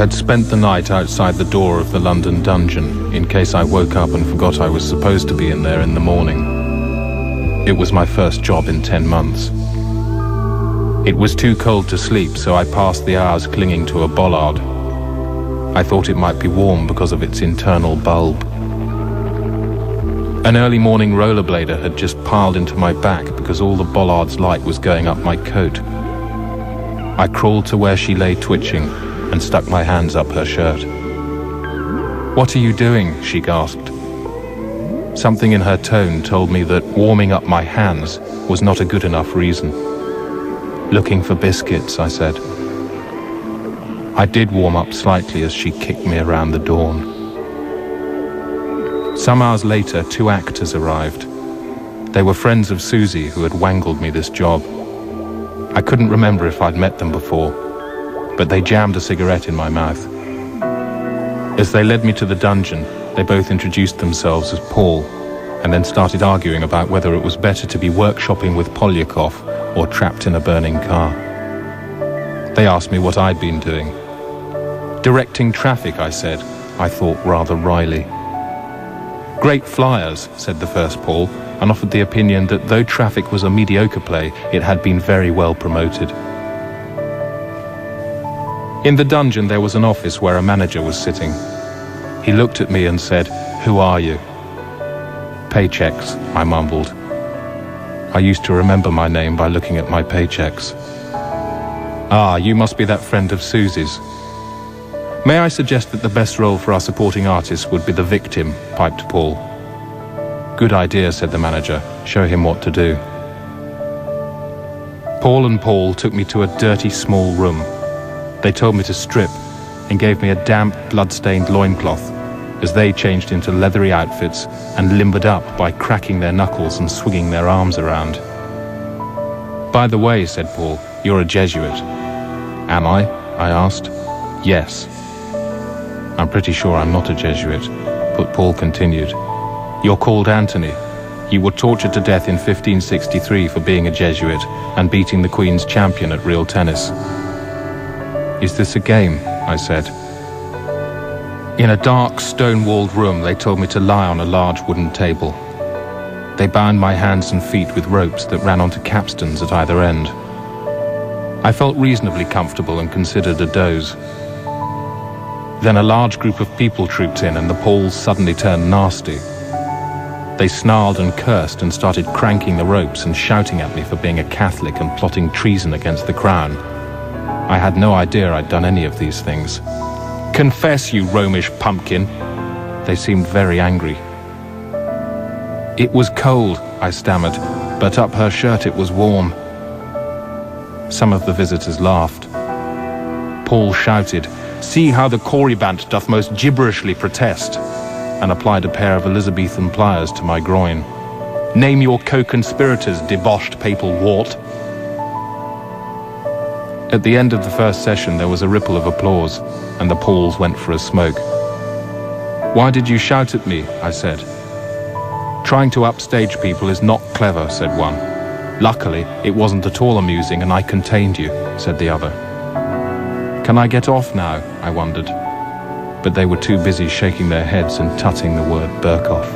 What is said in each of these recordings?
had spent the night outside the door of the London dungeon in case I woke up and forgot I was supposed to be in there in the morning. It was my first job in 10 months. It was too cold to sleep, so I passed the hours clinging to a bollard. I thought it might be warm because of its internal bulb. An early morning rollerblader had just piled into my back because all the bollard's light was going up my coat. I crawled to where she lay twitching and stuck my hands up her shirt. "What are you doing?" she gasped. Something in her tone told me that warming up my hands was not a good enough reason. "Looking for biscuits," I said. I did warm up slightly as she kicked me around the dawn. Some hours later, 2 actors arrived. They were friends of Susie who had wangled me this job. I couldn't remember if I'd met them before, but they jammed a cigarette in my mouth. As they led me to the dungeon, they both introduced themselves as Paul, and then started arguing about whether it was better to be workshopping with Polyakov or trapped in a burning car. They asked me what I'd been doing. "Directing traffic," I said, I thought rather wryly. "Great flyers," said the first Paul, and offered the opinion that though Traffic was a mediocre play, it had been very well promoted. In the dungeon there was an office where a manager was sitting. He looked at me and said, "Who are you?" "Paychecks," I mumbled. I used to remember my name by looking at my paychecks. "Ah, you must be that friend of Susie's. May I suggest that the best role for our supporting artists would be the victim," piped Paul. "Good idea," said the manager. "Show him what to do." Paul took me to a dirty small room. They told me to strip and gave me a damp, blood-stained loincloth as they changed into leathery outfits and limbered up by cracking their knuckles and swinging their arms around. "By the way," said Paul, "you're a Jesuit." "Am I?" I asked. "Yes." "I'm pretty sure I'm not a Jesuit," but Paul continued. "You're called Anthony. You were tortured to death in 1563 for being a Jesuit and beating the Queen's champion at real tennis." "Is this a game?" I said. In a dark, stone-walled room, they told me to lie on a large wooden table. They bound my hands and feet with ropes that ran onto capstans at either end. I felt reasonably comfortable and considered a doze. Then a large group of people trooped in and the Pauls suddenly turned nasty. They snarled and cursed and started cranking the ropes and shouting at me for being a Catholic and plotting treason against the crown. I had no idea I'd done any of these things. "Confess, you Romish pumpkin!" They seemed very angry. "It was cold," I stammered, "but up her shirt it was warm." Some of the visitors laughed. Paul shouted, "See how the Corybant doth most gibberishly protest," and applied a pair of Elizabethan pliers to my groin. "Name your co-conspirators, deboshed papal wart." At the end of the first session there was a ripple of applause, and the Pauls went for a smoke. "Why did you shout at me?" I said. "Trying to upstage people is not clever," said one. "Luckily, it wasn't at all amusing and I contained you," said the other. "Can I get off now?" I wondered. But they were too busy shaking their heads and tutting the word Burkoff.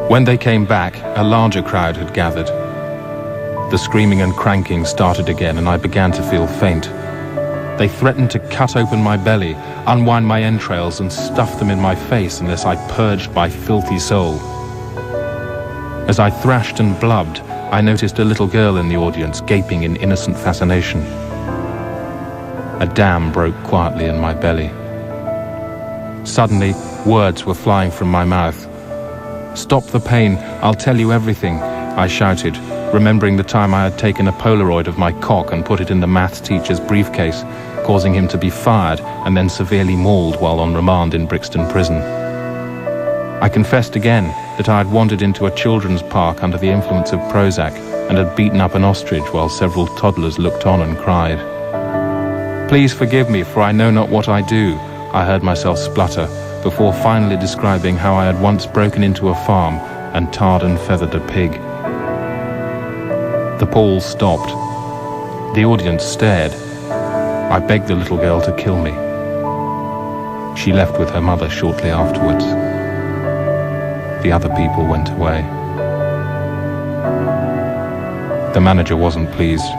When they came back, a larger crowd had gathered. The screaming and cranking started again and I began to feel faint. They threatened to cut open my belly, unwind my entrails and stuff them in my face unless I purged my filthy soul. As I thrashed and blubbed, I noticed a little girl in the audience gaping in innocent fascination. A dam broke quietly in my belly. Suddenly, words were flying from my mouth. "Stop the pain, I'll tell you everything," I shouted, remembering the time I had taken a Polaroid of my cock and put it in the maths teacher's briefcase, causing him to be fired and then severely mauled while on remand in Brixton Prison. I confessed again that I had wandered into a children's park under the influence of Prozac and had beaten up an ostrich while several toddlers looked on and cried. "Please forgive me, for I know not what I do," I heard myself splutter, before finally describing how I had once broken into a farm and tarred and feathered a pig. The Pauls stopped. The audience stared. I begged the little girl to kill me. She left with her mother shortly afterwards. The other people went away. The manager wasn't pleased.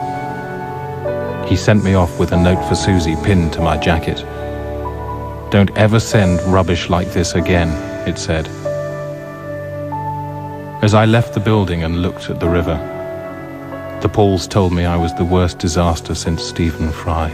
He sent me off with a note for Susie pinned to my jacket. "Don't ever send rubbish like this again," it said. As I left the building and looked at the river, the Pauls told me I was the worst disaster since Stephen Fry.